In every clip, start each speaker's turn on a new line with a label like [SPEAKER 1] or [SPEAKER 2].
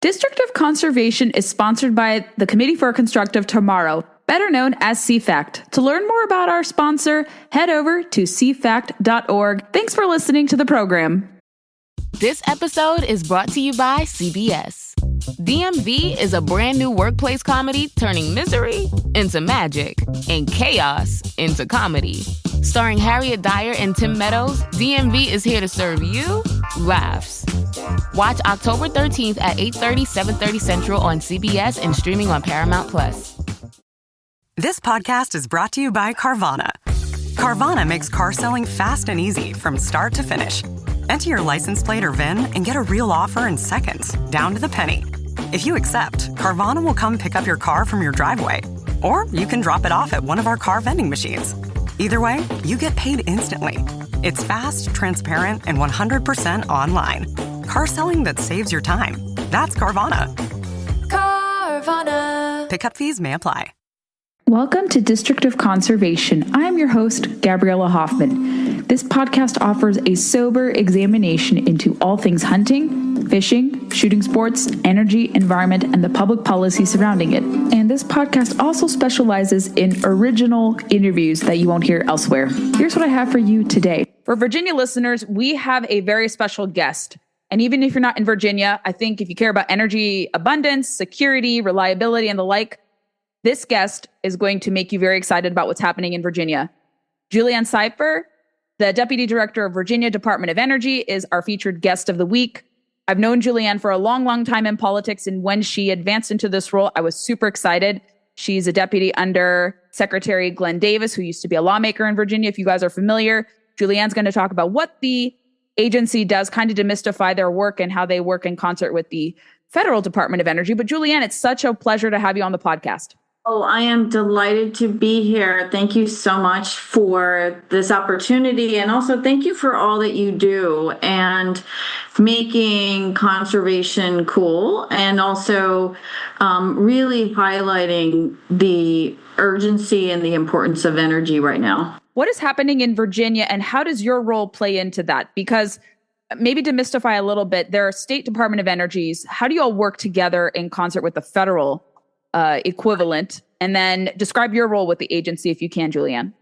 [SPEAKER 1] District of Conservation is sponsored by the Committee for a Constructive Tomorrow, better known as CFACT. To learn more about our sponsor, head over to cfact.org. Thanks for listening to the program.
[SPEAKER 2] This episode is brought to you by CBS. DMV is a brand new workplace comedy turning misery into magic and chaos into comedy. Starring Harriet Dyer and Tim Meadows, DMV is here to serve you laughs. Watch October 13th at 8:30, 7:30 Central on CBS and streaming on Paramount+.
[SPEAKER 3] This podcast is brought to you by Carvana. Carvana makes car selling fast and easy from start to finish. Enter your license plate or VIN and get a real offer in seconds, down to the penny. If you accept, Carvana will come pick up your car from your driveway. Or you can drop it off at one of our car vending machines. Either way, you get paid instantly. It's fast, transparent, and 100% online. Car selling that saves your time. That's Carvana.
[SPEAKER 4] Carvana.
[SPEAKER 3] Pickup fees may apply.
[SPEAKER 1] Welcome to District of Conservation. I'm your host, Gabriella Hoffman. This podcast offers a sober examination into all things hunting, fishing, shooting sports, energy, environment, and the public policy surrounding it. And this podcast also specializes in original interviews that you won't hear elsewhere. Here's what I have for you today. For Virginia listeners, we have a very special guest. And even if you're not in Virginia, I think if you care about energy abundance, security, reliability, and the like, this guest is going to make you very excited about what's happening in Virginia. Julianne Szyper, the Deputy Director of Virginia Department of Energy, is our featured guest of the week. I've known Julianne for a long, long time in politics, and when she advanced into this role, I was super excited. She's a deputy under Secretary Glenn Davis, who used to be a lawmaker in Virginia. If you guys are familiar, Julianne's going to talk about what the agency does, kind of demystify their work and how they work in concert with the Federal Department of Energy. But Julianne, it's such a pleasure to have you on the podcast.
[SPEAKER 4] Oh, I am delighted to be here. Thank you so much for this opportunity. And also thank you for all that you do and making conservation cool and also really highlighting the urgency and the importance of energy right now.
[SPEAKER 1] What is happening in Virginia and how does your role play into that? Because maybe demystify a little bit, there are State Department of Energies. How do you all work together in concert with the federal equivalent? And then describe your role with the agency if you can, Julianne.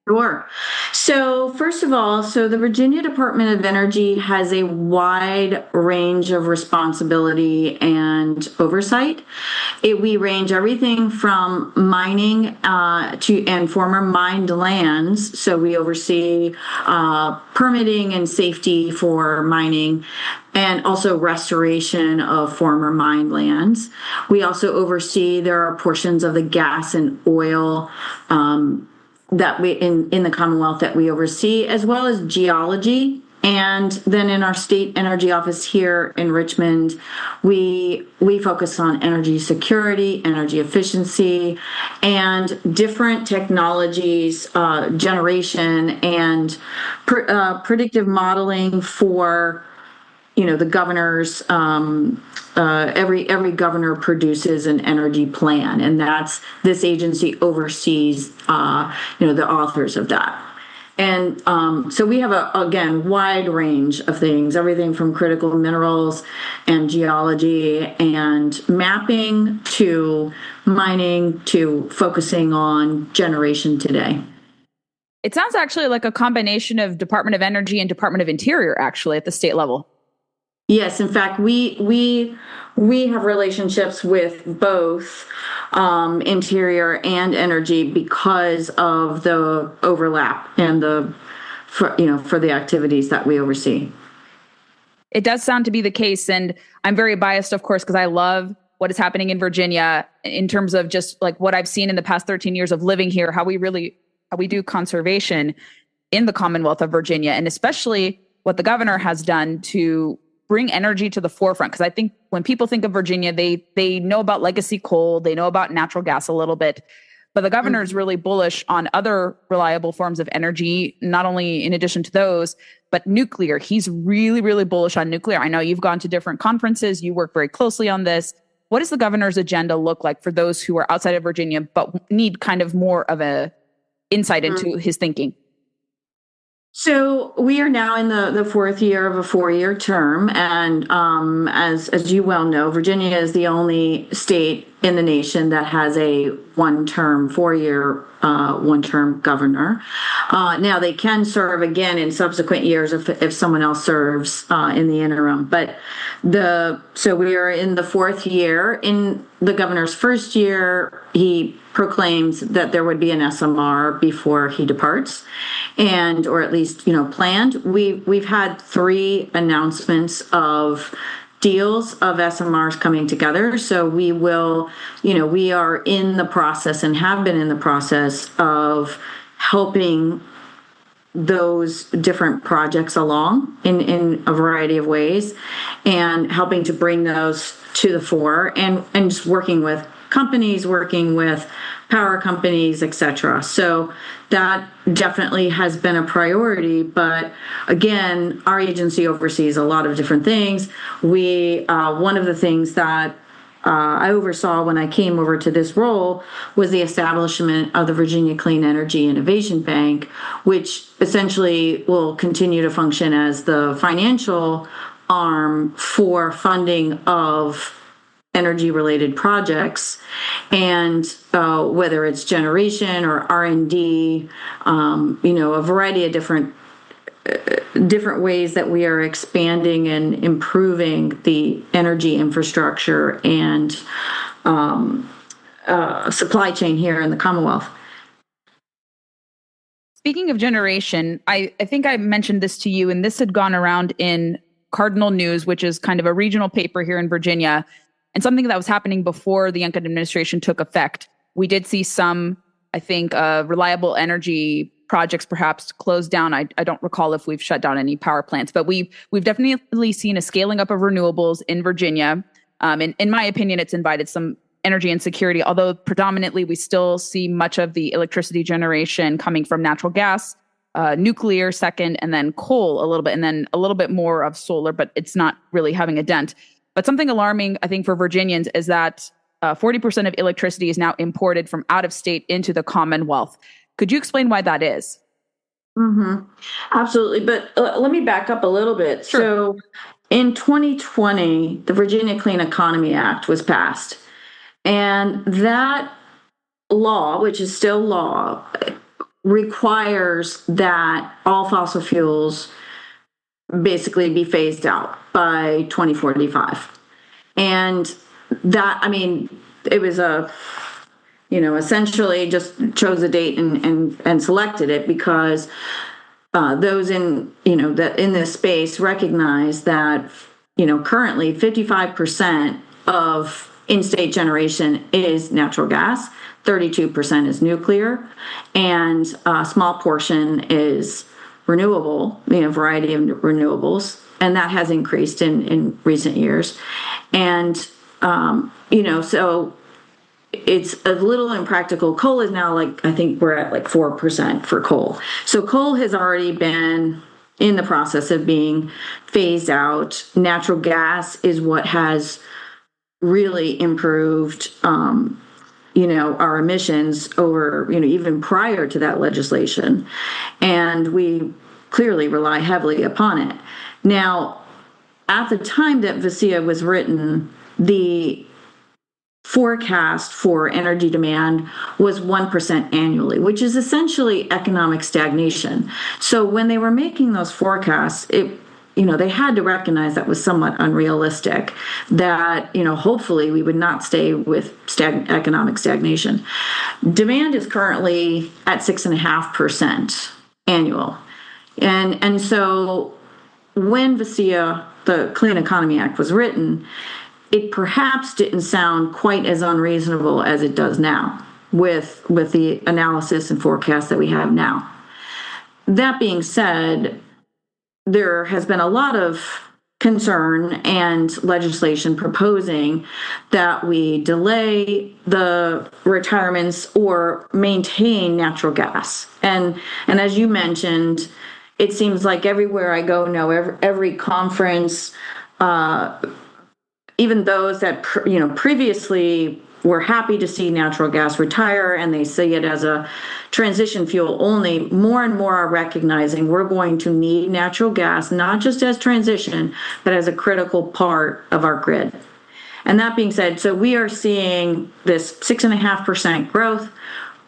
[SPEAKER 4] Sure. So first of all, the Virginia Department of Energy has a wide range of responsibility and oversight. We range everything from mining and former mined lands. So we oversee permitting and safety for mining and also restoration of former mined lands. We also oversee, there are portions of the gas and oil that we in the Commonwealth that we oversee, as well as geology. And then in our state energy office here in Richmond, we focus on energy security, energy efficiency, and different technologies, generation and predictive modeling for the governors. Every governor produces an energy plan, and this agency oversees the authors of that. And so we have a wide range of things, everything from critical minerals and geology and mapping to mining to focusing on generation today.
[SPEAKER 1] It sounds actually like a combination of Department of Energy and Department of Interior, actually, at the state level.
[SPEAKER 4] Yes, in fact, we have relationships with both Interior and Energy because of the overlap and for the activities that we oversee.
[SPEAKER 1] It does sound to be the case, and I'm very biased, of course, because I love what is happening in Virginia in terms of just like what I've seen in the past 13 years of living here, how we do conservation in the Commonwealth of Virginia, and especially what the governor has done to bring energy to the forefront. Because I think when people think of Virginia, they know about legacy coal, they know about natural gas a little bit, but the governor is really bullish on other reliable forms of energy, not only in addition to those, but nuclear. He's really, really bullish on nuclear. I know you've gone to different conferences, you work very closely on this. What does the governor's agenda look like for those who are outside of Virginia, but need kind of more of a insight into his thinking?
[SPEAKER 4] So we are now in the fourth year of a 4-year term, and as you well know, Virginia is the only state in the nation that has a one-term, 4-year, one-term governor. Now they can serve again in subsequent years if someone else serves in the interim. But so we are in the fourth year. In the governor's first year, he proclaims that there would be an SMR before he departs, or at least planned. We've had 3 announcements of deals of SMRs coming together. So we will, we are in the process and have been in the process of helping those different projects along in a variety of ways, and helping to bring those to the fore, and just working with companies, working with power companies, etc. So that definitely has been a priority. But again, our agency oversees a lot of different things. One of the things that I oversaw when I came over to this role was the establishment of the Virginia Clean Energy Innovation Bank, which essentially will continue to function as the financial arm for funding of energy-related projects, and whether it's generation or R&D, a variety of different ways that we are expanding and improving the energy infrastructure and supply chain here in the Commonwealth.
[SPEAKER 1] Speaking of generation, I think I mentioned this to you, and this had gone around in Cardinal News, which is kind of a regional paper here in Virginia, and something that was happening before the Youngkin administration took effect. We did see some, I think, reliable energy projects perhaps closed down. I don't recall if we've shut down any power plants, but we've definitely seen a scaling up of renewables in Virginia. And in my opinion, it's invited some energy insecurity, although predominantly we still see much of the electricity generation coming from natural gas, nuclear second, and then coal a little bit, and then a little bit more of solar, but it's not really having a dent. But something alarming, I think, for Virginians is that 40% of electricity is now imported from out of state into the Commonwealth. Could you explain why that is?
[SPEAKER 4] Mm-hmm. Absolutely. But let me back up a little bit.
[SPEAKER 1] Sure.
[SPEAKER 4] So in 2020, the Virginia Clean Economy Act was passed. And that law, which is still law, requires that all fossil fuels basically be phased out by 2045. And that, it was essentially just chose a date and selected it because those in this space recognize that, currently 55% of in-state generation is natural gas, 32% is nuclear, and a small portion is renewable, variety of renewables, and that has increased in recent years. And, so it's a little impractical. Coal is now I think we're at 4% for coal. So coal has already been in the process of being phased out. Natural gas is what has really improved, our emissions over, even prior to that legislation. And we clearly rely heavily upon it. Now, at the time that VSEA was written, the forecast for energy demand was 1% annually, which is essentially economic stagnation. So when they were making those forecasts, they had to recognize that was somewhat unrealistic, that, hopefully we would not stay with economic stagnation. Demand is currently at 6.5% annual. And so when VSEA, the Clean Economy Act, was written, it perhaps didn't sound quite as unreasonable as it does now with the analysis and forecast that we have now. That being said, there has been a lot of concern and legislation proposing that we delay the retirements or maintain natural gas. And as you mentioned, it seems like everywhere I go now, every conference, even those that previously we're happy to see natural gas retire, and they see it as a transition fuel only. More and more are recognizing we're going to need natural gas, not just as transition, but as a critical part of our grid. And that being said, so we are seeing this 6.5% growth.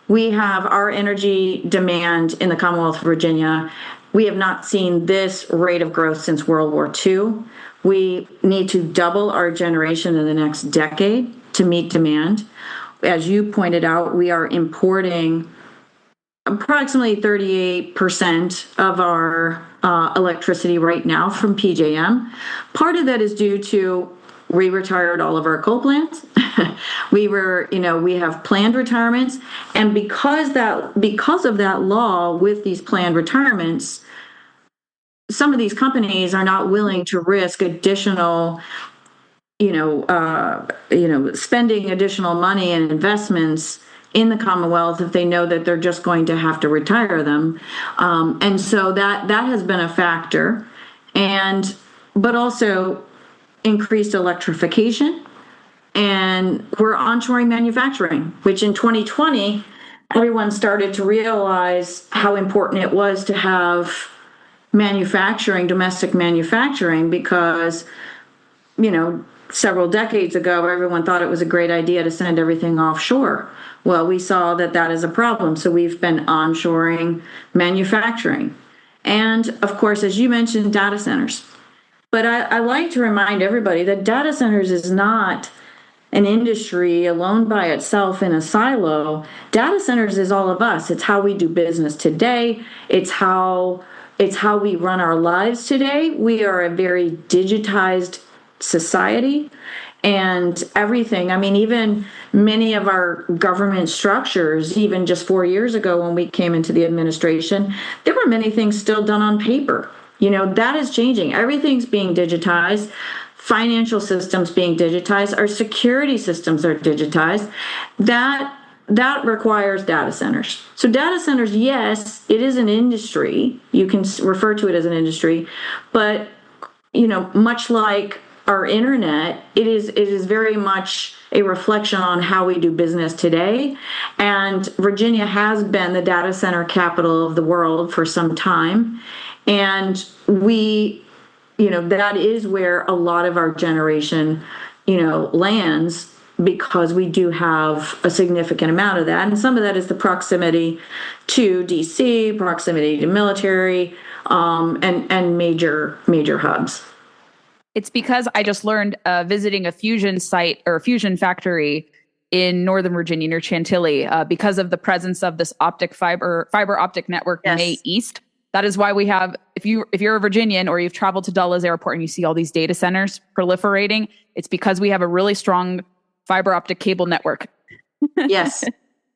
[SPEAKER 4] We have our energy demand in the Commonwealth of Virginia. We have not seen this rate of growth since World War II. We need to double our generation in the next decade to meet demand. As you pointed out, we are importing approximately 38% of our electricity right now from PJM. Part of that is due to we retired all of our coal plants. We have planned retirements, and because of that law with these planned retirements, some of these companies are not willing to risk additional, spending additional money and investments in the Commonwealth if they know that they're just going to have to retire them, and so that has been a factor, but also increased electrification, and we're onshoring manufacturing, which in 2020 everyone started to realize how important it was to have domestic manufacturing, because several decades ago everyone thought it was a great idea to send everything offshore. Well, we saw that is a problem, so we've been onshoring manufacturing, and of course, as you mentioned, data centers. But I like to remind everybody that data centers is not an industry alone by itself in a silo. Data centers is all of us. It's how we do business today. It's how we run our lives today. We are a very digitized society, and everything. I mean, even many of our government structures, even just 4 years ago when we came into the administration, there were many things still done on paper. That is changing. Everything's being digitized. Financial systems being digitized. Our security systems are digitized. That requires data centers. So data centers, yes, it is an industry. You can refer to it as an industry, but much like our internet, it is very much a reflection on how we do business today. And Virginia has been the data center capital of the world for some time. And that is where a lot of our generation, lands, because we do have a significant amount of that. And some of that is the proximity to DC, proximity to military, and major hubs.
[SPEAKER 1] It's because I just learned visiting a fusion site or a fusion factory in Northern Virginia near Chantilly, because of the presence of this fiber optic network,
[SPEAKER 4] Yes.
[SPEAKER 1] May East. That is why we have, if you're a Virginian or you've traveled to Dulles Airport and you see all these data centers proliferating, it's because we have a really strong fiber optic cable network.
[SPEAKER 4] Yes.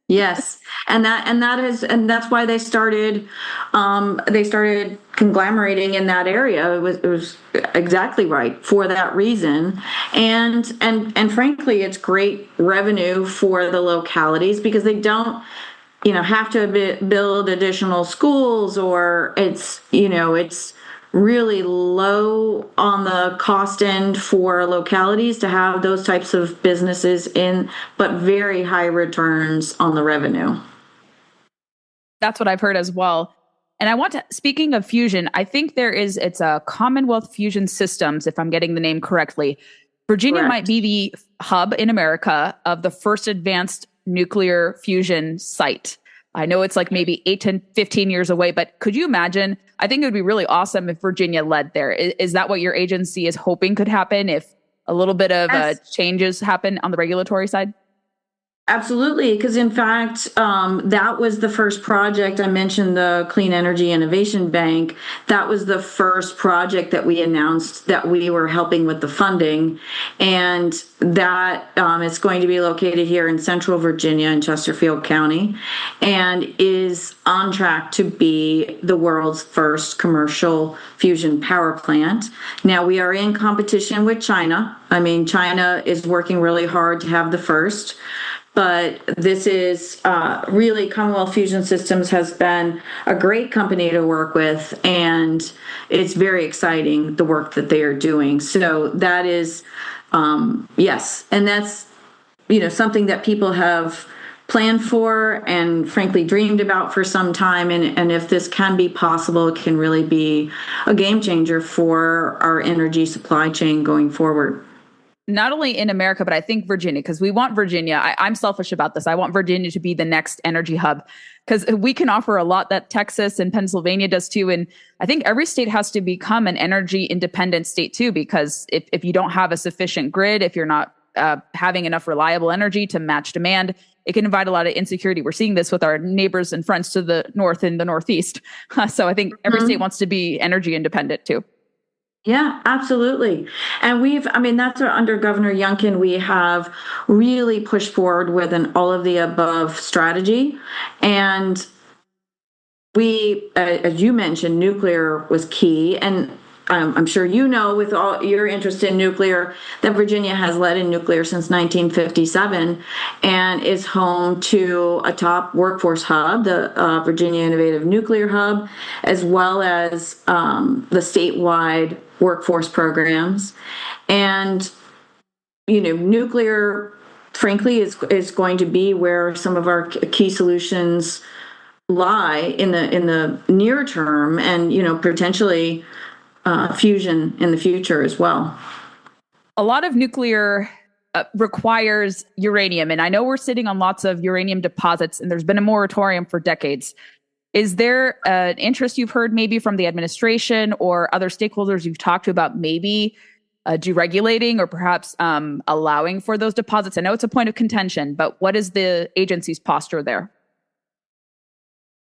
[SPEAKER 4] Yes. And that's why they started conglomerating in that area. It was exactly right for that reason. And frankly, it's great revenue for the localities because they don't have to build additional schools, or it's really low on the cost end for localities to have those types of businesses but very high returns on the revenue.
[SPEAKER 1] That's what I've heard as well. And speaking of fusion, I think it's a Commonwealth Fusion Systems, if I'm getting the name correctly. Virginia
[SPEAKER 4] Correct.
[SPEAKER 1] might be the hub in America of the first advanced nuclear fusion site. I know it's like maybe 8 to 15 years away, but could you imagine? I think it would be really awesome if Virginia led there. Is that what your agency is hoping could happen if a little bit of changes happen on the regulatory side?
[SPEAKER 4] Absolutely, because in fact, that was the first project. I mentioned the Clean Energy Innovation Bank. That was the first project that we announced that we were helping with the funding. And that it's going to be located here in Central Virginia in Chesterfield County, and is on track to be the world's first commercial fusion power plant. Now, we are in competition with China. I mean, China is working really hard to have the first. But this is really, Commonwealth Fusion Systems has been a great company to work with, and it's very exciting, the work that they are doing. So that is, yes, and that's something that people have planned for and frankly dreamed about for some time. And if this can be possible, it can really be a game changer for our energy supply chain going forward.
[SPEAKER 1] Not only in America, but I think Virginia, because we want Virginia. I'm selfish about this. I want Virginia to be the next energy hub because we can offer a lot that Texas and Pennsylvania does too. And I think every state has to become an energy independent state too, because if you don't have a sufficient grid, if you're not having enough reliable energy to match demand, it can invite a lot of insecurity. We're seeing this with our neighbors and friends to the north and the northeast. So I think every state wants to be energy independent too.
[SPEAKER 4] Yeah, absolutely. And that's under Governor Youngkin, we have really pushed forward with an all of the above strategy. And we, as you mentioned, nuclear was key. And I'm sure with all your interest in nuclear, that Virginia has led in nuclear since 1957 and is home to a top workforce hub, the Virginia Innovative Nuclear Hub, as well as the statewide workforce programs. And, nuclear, frankly, is going to be where some of our key solutions lie in the near term and, potentially fusion in the future as well.
[SPEAKER 1] A lot of nuclear requires uranium. And I know we're sitting on lots of uranium deposits and there's been a moratorium for decades. Is there an interest you've heard maybe from the administration or other stakeholders you've talked to about maybe deregulating or perhaps allowing for those deposits? I know it's a point of contention, but what is the agency's posture there?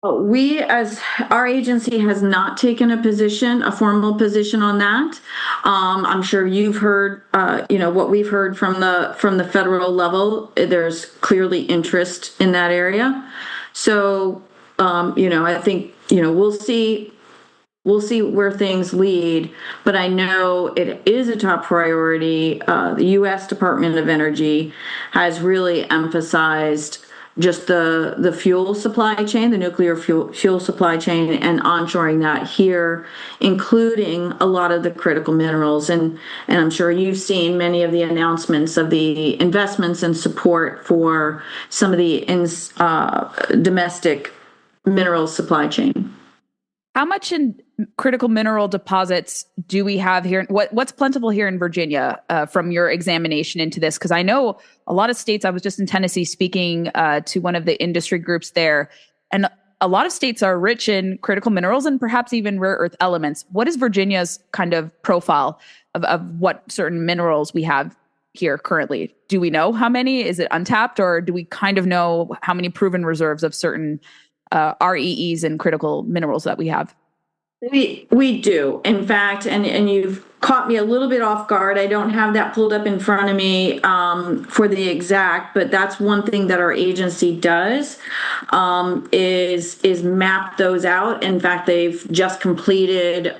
[SPEAKER 4] We, as our agency, has not taken a formal position on that. I'm sure you've heard, what we've heard from the federal level. There's clearly interest in that area. So, I think, we'll see where things lead. But I know it is a top priority. The U.S. Department of Energy has really emphasized just the fuel supply chain, the nuclear fuel supply chain, and onshoring that here, including a lot of the critical minerals. And I'm sure you've seen many of the announcements of the investments and support for some of the domestic mineral supply chain.
[SPEAKER 1] How much in critical mineral deposits do we have here? What's plentiful here in Virginia from your examination into this? Because I know a lot of states, I was just in Tennessee speaking to one of the industry groups there, and a lot of states are rich in critical minerals and perhaps even rare earth elements. What is Virginia's kind of profile of what certain minerals we have here currently? Do we know how many? Is it untapped, or do we kind of know how many proven reserves of certain REEs and critical minerals that we have?
[SPEAKER 4] We do, in fact, and you've caught me a little bit off guard. I don't have that pulled up in front of me for the exact, but that's one thing that our agency does is map those out. In fact, they've just completed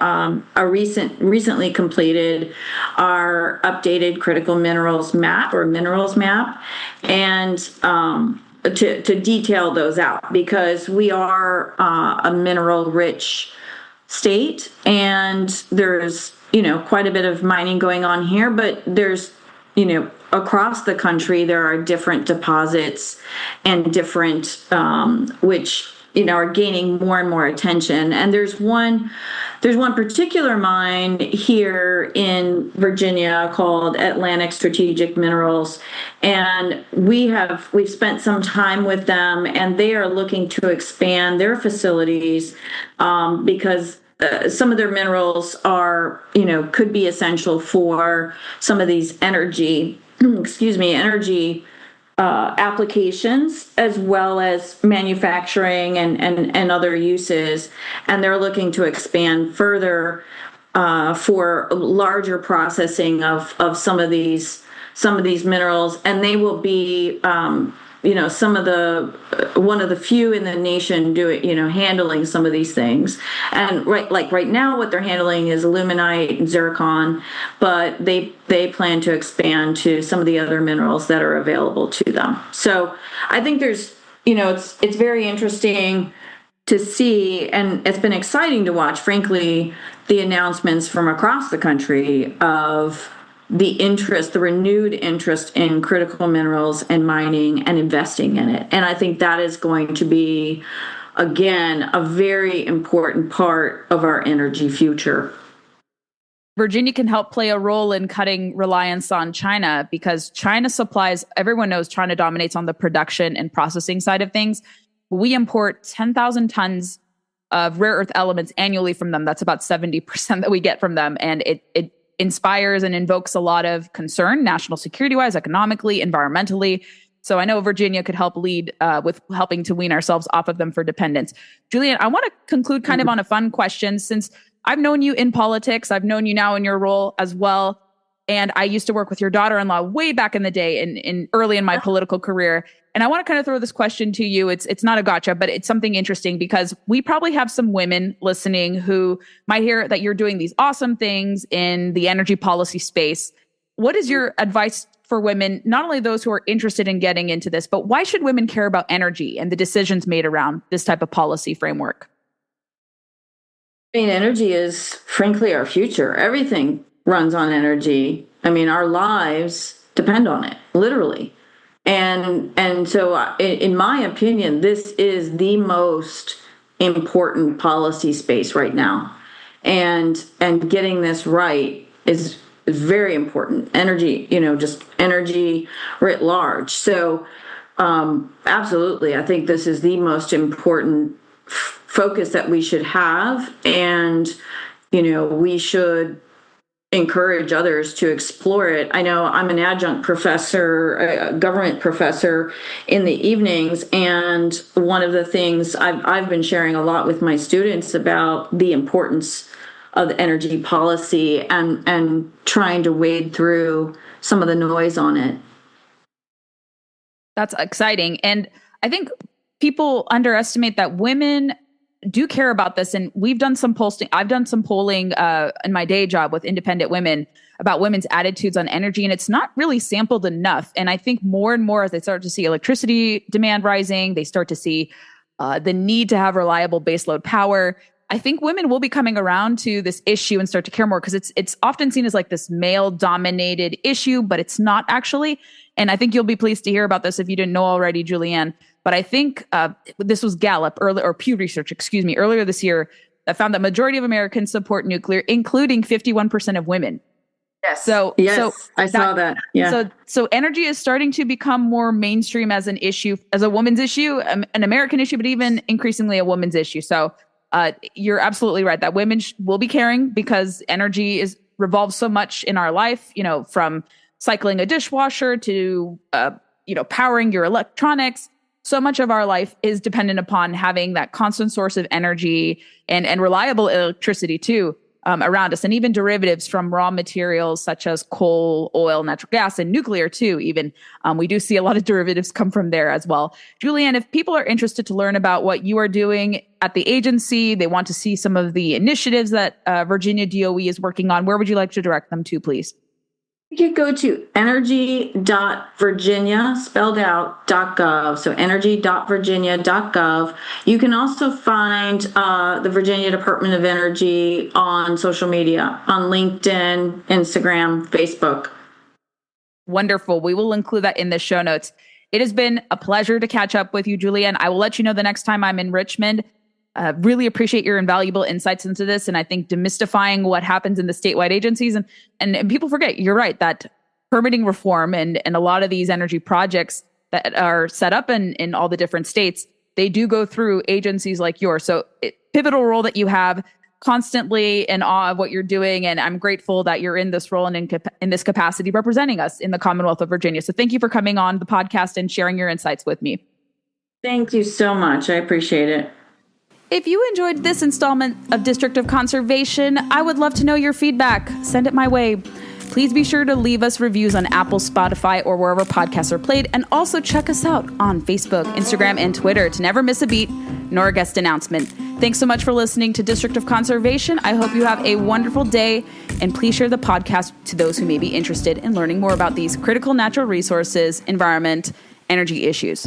[SPEAKER 4] recently completed our updated critical minerals map and to detail those out, because we are a mineral rich state, and there's quite a bit of mining going on here, but there's across the country there are different deposits and different which are gaining more and more attention. And there's one particular mine here in Virginia called Atlantic Strategic Minerals, and we've spent some time with them, and they are looking to expand their facilities because some of their minerals are could be essential for some of these energy applications, as well as manufacturing and other uses. And they're looking to expand further for larger processing of some of these minerals. And they will be, one of the few in the nation handling some of these things. And right now, what they're handling is illuminite and zircon, but they plan to expand to some of the other minerals that are available to them. So I think there's, it's very interesting to see, and it's been exciting to watch, frankly, the announcements from across the country of the renewed interest in critical minerals and mining and investing in it. And I think that is going to be, again, a very important part of our energy future.
[SPEAKER 1] Virginia can help play a role in cutting reliance on China because China supplies, everyone knows China dominates on the production and processing side of things. We import 10,000 tons of rare earth elements annually from them. That's about 70% that we get from them. And it inspires and invokes a lot of concern, national security-wise, economically, environmentally. So I know Virginia could help lead with helping to wean ourselves off of them for dependence. Julianne, I want to conclude kind of on a fun question. Since I've known you in politics, I've known you now in your role as well. And I used to work with your daughter-in-law way back in the day, in early in my political career. And I want to kind of throw this question to you. It's not a gotcha, but it's something interesting because we probably have some women listening who might hear that you're doing these awesome things in the energy policy space. What is your advice for women, not only those who are interested in getting into this, but why should women care about energy and the decisions made around this type of policy framework?
[SPEAKER 4] I mean, energy is frankly our future. Everything runs on energy. I mean, our lives depend on it, literally. And so in my opinion, this is the most important policy space right now. And getting this right is very important. Energy, just energy writ large. So absolutely, I think this is the most important focus that we should have. And, we should encourage others to explore it. I know I'm an adjunct professor, a government professor in the evenings, and one of the things I've been sharing a lot with my students about the importance of energy policy and trying to wade through some of the noise on it.
[SPEAKER 1] That's exciting. And I think people underestimate that women do care about this. And we've done some polling. I've done some polling in my day job with independent women about women's attitudes on energy. And it's not really sampled enough. And I think more and more as they start to see electricity demand rising, they start to see the need to have reliable baseload power. I think women will be coming around to this issue and start to care more because it's often seen as like this male dominated issue, but it's not actually. And I think you'll be pleased to hear about this if you didn't know already, Julianne. But I think this was Gallup Pew Research, earlier this year that found that majority of Americans support nuclear, including 51% of women.
[SPEAKER 4] Yes.
[SPEAKER 1] So
[SPEAKER 4] I saw that. Yeah.
[SPEAKER 1] So energy is starting to become more mainstream as an issue, as a woman's issue, an American issue, but even increasingly a woman's issue. So you're absolutely right that women will be caring because energy revolves so much in our life, from cycling a dishwasher to, powering your electronics. So much of our life is dependent upon having that constant source of energy and reliable electricity too around us, and even derivatives from raw materials such as coal, oil, natural gas, and nuclear too. Even we do see a lot of derivatives come from there as well. Julianne, if people are interested to learn about what you are doing at the agency, they want to see some of the initiatives that Virginia DOE is working on, where would you like to direct them to, please?
[SPEAKER 4] You could go to energy.virginia, spelled out, .gov. So energy.virginia.gov. You can also find the Virginia Department of Energy on social media, on LinkedIn, Instagram, Facebook.
[SPEAKER 1] Wonderful. We will include that in the show notes. It has been a pleasure to catch up with you, Julianne. I will let you know the next time I'm in Richmond. Really appreciate your invaluable insights into this. And I think demystifying what happens in the statewide agencies and people forget, you're right, that permitting reform and a lot of these energy projects that are set up in all the different states, they do go through agencies like yours. So pivotal role that you have, constantly in awe of what you're doing. And I'm grateful that you're in this role and in this capacity representing us in the Commonwealth of Virginia. So thank you for coming on the podcast and sharing your insights with me.
[SPEAKER 4] Thank you so much. I appreciate it.
[SPEAKER 1] If you enjoyed this installment of District of Conservation, I would love to know your feedback. Send it my way. Please be sure to leave us reviews on Apple, Spotify, or wherever podcasts are played, and also check us out on Facebook, Instagram, and Twitter to never miss a beat nor a guest announcement. Thanks so much for listening to District of Conservation. I hope you have a wonderful day, and please share the podcast to those who may be interested in learning more about these critical natural resources, environment, energy issues.